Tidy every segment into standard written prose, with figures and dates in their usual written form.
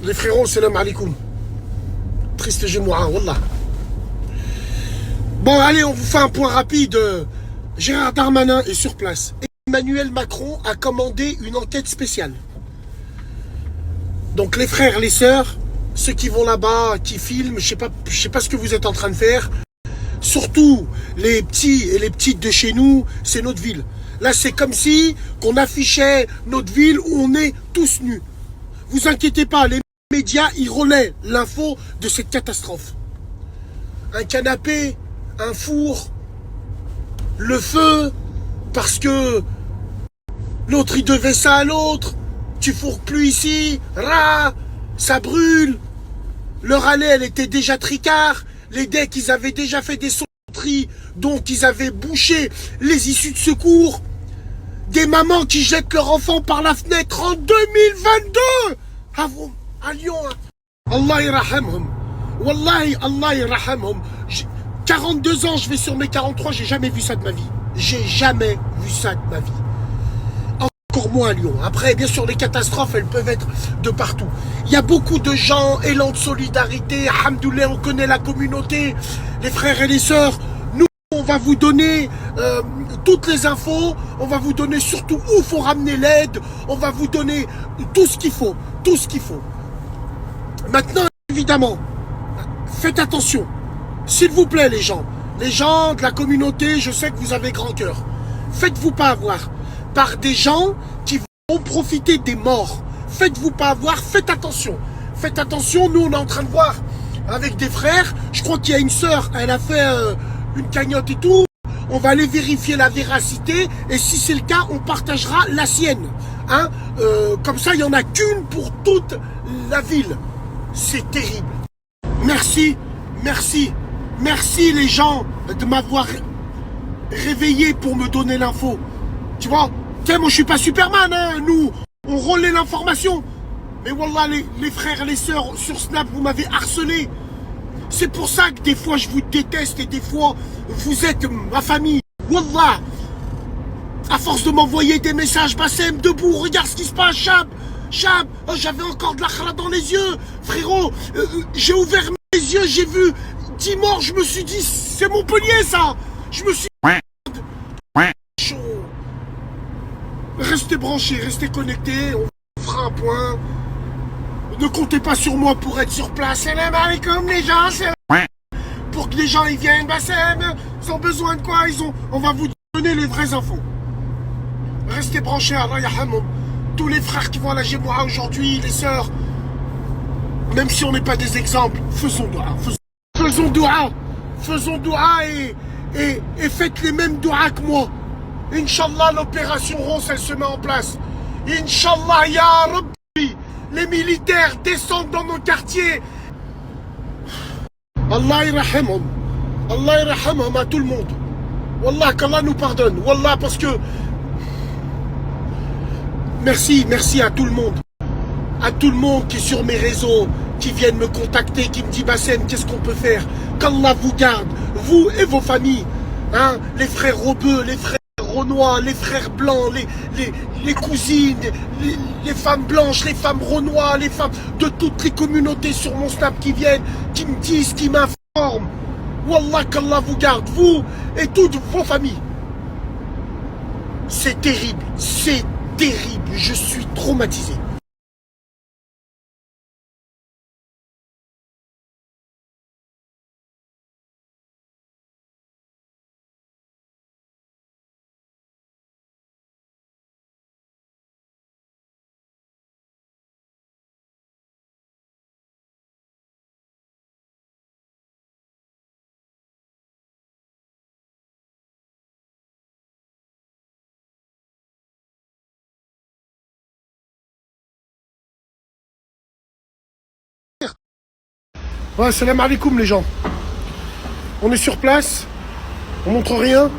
Les frérots, salam alaikum. Triste Jumu'ah, wallah. Bon, allez, on vous fait un point rapide. Gérard Darmanin est sur place. Emmanuel Macron a commandé une enquête spéciale. Donc les frères, les sœurs, ceux qui vont là-bas, qui filment, je sais pas ce que vous êtes en train de faire. Surtout les petits et les petites de chez nous, c'est notre ville. Là, c'est comme si qu'on affichait notre ville où on est tous nus. Vous inquiétez pas, les médias, ils relaient l'info de cette catastrophe. Un canapé, un four, le feu, parce que l'autre, il devait ça à l'autre. Tu fourres plus ici, ça brûle. Leur allée, elle était déjà tricard. Les decks, ils avaient déjà fait des sauteries, donc ils avaient bouché les issues de secours. Des mamans qui jettent leur enfant par la fenêtre en 2022 à Lyon. Allah irrahamhum. Wallahi, Allah irrahamhum. 42 ans, je vais sur mes 43, j'ai jamais vu ça de ma vie. J'ai jamais vu ça de ma vie. Encore moins à Lyon. Après, bien sûr, les catastrophes, elles peuvent être de partout. Il y a beaucoup de gens, élan de solidarité, alhamdoulilah, on connaît la communauté, les frères et les sœurs. Nous, on va vous donner toutes les infos, on va vous donner surtout où il faut ramener l'aide, on va vous donner tout ce qu'il faut, tout ce qu'il faut. Maintenant, évidemment, faites attention. S'il vous plaît, les gens de la communauté, je sais que vous avez grand cœur. Faites-vous pas avoir par des gens qui vont profiter des morts. Faites-vous pas avoir, faites attention. Faites attention, nous on est en train de voir avec des frères, je crois qu'il y a une sœur, elle a fait une cagnotte et tout. On va aller vérifier la véracité et si c'est le cas, on partagera la sienne. Hein, comme ça, il n'y en a qu'une pour toute la ville. C'est terrible. Merci, merci, merci les gens de m'avoir réveillé pour me donner l'info. Tu vois, moi je suis pas Superman, hein. Nous, on relaie l'information. Mais wallah, les frères et les sœurs sur Snap, vous m'avez harcelé. C'est pour ça que des fois je vous déteste et des fois vous êtes ma famille. Wallah, à force de m'envoyer des messages, Bassem, debout, regarde ce qui se passe, Chab, oh, j'avais encore de la khla dans les yeux. Frérot, j'ai ouvert mes yeux, j'ai vu 10 morts, je me suis dit, c'est Montpellier ça. Je me suis chaud. Restez branchés, restez connectés, on fera un point. Ne comptez pas sur moi pour être sur place. Salam alaikum les gens, pour que les gens ils viennent, Bassem, ils ont besoin de quoi, on va vous donner les vraies infos. Restez branchés, Allah yahamoum. Tous les frères qui vont à la Jumu'ah aujourd'hui, les sœurs, même si on n'est pas des exemples, faisons doua, faisons doua et faites les mêmes doua que moi. Inch'Allah, l'opération Rose, elle se met en place. Inch'Allah, ya Rabbi, les militaires descendent dans nos quartiers. Allah irrahamhum. Allah irrahamhum à tout le monde. Wallah, qu'Allah nous pardonne. Wallah, parce que... Merci à tout le monde. À tout le monde qui est sur mes réseaux, qui viennent me contacter, qui me dit Bassem, qu'est-ce qu'on peut faire? Qu'Allah vous garde, vous et vos familles. Hein, les frères Robeux, les frères Renois, les frères blancs, les cousines, les femmes blanches, les femmes renois, les femmes de toutes les communautés sur mon Snap qui viennent, qui me disent, qui m'informent. Wallah, qu'Allah vous garde, vous et toutes vos familles. C'est terrible, je suis traumatisé. Ouais, salam alaikum les gens. On est sur place, on montre rien.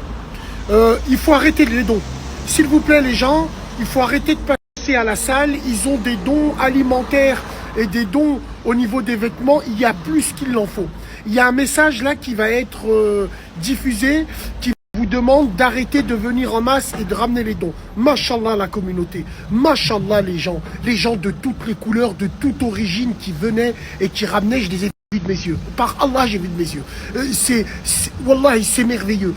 Il faut arrêter les dons. S'il vous plaît les gens, il faut arrêter de passer à la salle. Ils ont des dons alimentaires et des dons au niveau des vêtements. Il y a plus qu'il en faut. Il y a un message là qui va être diffusé, qui va vous demande d'arrêter de venir en masse et de ramener les dons. Mashallah la communauté, mashallah les gens de toutes les couleurs, de toute origine qui venaient et qui ramenaient, je les ai vus de mes yeux. Par Allah, j'ai vu de mes yeux. Wallah, c'est merveilleux.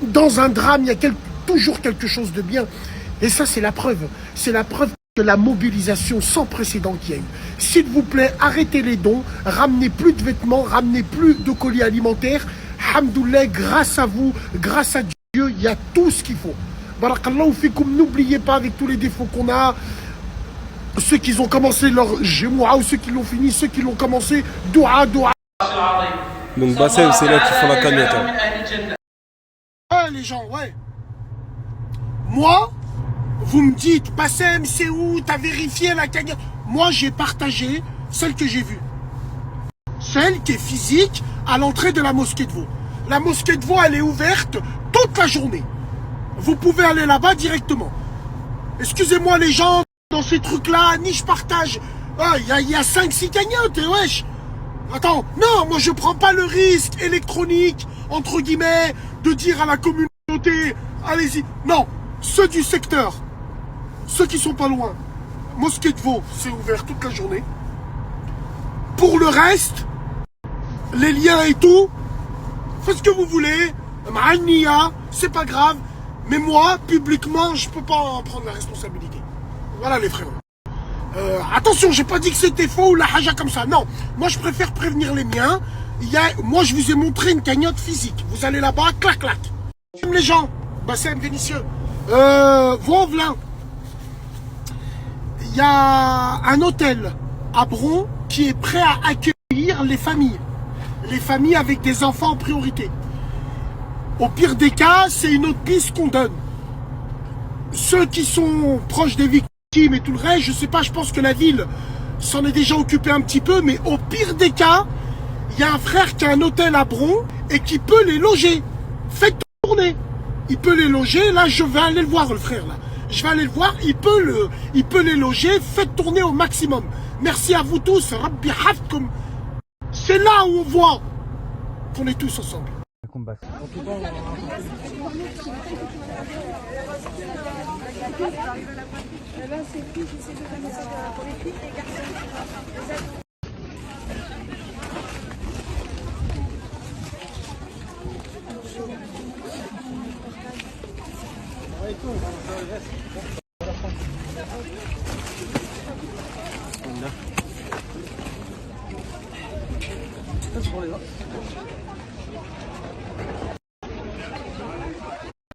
Dans un drame, il y a toujours quelque chose de bien. Et ça, c'est la preuve. C'est la preuve de la mobilisation sans précédent qu'il y a eu. S'il vous plaît, arrêtez les dons, ramenez plus de vêtements, ramenez plus de colis alimentaires. Hamdoullah, grâce à vous, grâce à Dieu, il y a tout ce qu'il faut. Barakallahu fikoum, n'oubliez pas avec tous les défauts qu'on a, ceux qui ont commencé leur Gémoua ou ceux qui l'ont fini, ceux qui l'ont commencé, doua. Donc Bassem, c'est là qu'ils font la cagnotte. Hein. Ouais, les gens, ouais. Moi, vous me dites, Bassem, c'est où? T'as vérifié la cagnotte? Moi, j'ai partagé celle que j'ai vue. Celle qui est physique à l'entrée de la mosquée de Vaud. La mosquée de Vaud, elle est ouverte toute la journée. Vous pouvez aller là-bas directement. Excusez-moi les gens, dans ces trucs-là, ni je partage. Il y a 5-6 cagnottes, wesh. Attends, non, moi je prends pas le risque électronique, entre guillemets, de dire à la communauté, allez-y. Non, ceux du secteur, ceux qui sont pas loin. Mosquée de Vaud, c'est ouvert toute la journée. Pour le reste, les liens et tout, faites ce que vous voulez. Ma'ania, c'est pas grave. Mais moi, publiquement, je peux pas en prendre la responsabilité. Voilà les frères. Attention, j'ai pas dit que c'était faux ou la haja comme ça. Non, moi je préfère prévenir les miens. Moi je vous ai montré une cagnotte physique. Vous allez là-bas, clac clac. Les gens, Bassem Vénitieux, Vaux-en-Velin. Il y a un hôtel à Bron qui est prêt à accueillir les familles. Les familles avec des enfants en priorité. Au pire des cas, c'est une autre piste qu'on donne. Ceux qui sont proches des victimes et tout le reste, je sais pas, je pense que la ville s'en est déjà occupée un petit peu, mais au pire des cas, il y a un frère qui a un hôtel à Bron et qui peut les loger. Faites tourner. Il peut les loger, là je vais aller le voir le frère là. Je vais aller le voir, il peut les loger, faites tourner au maximum. Merci à vous tous, Rabbi Hafkoum. C'est là où on voit qu'on est tous ensemble.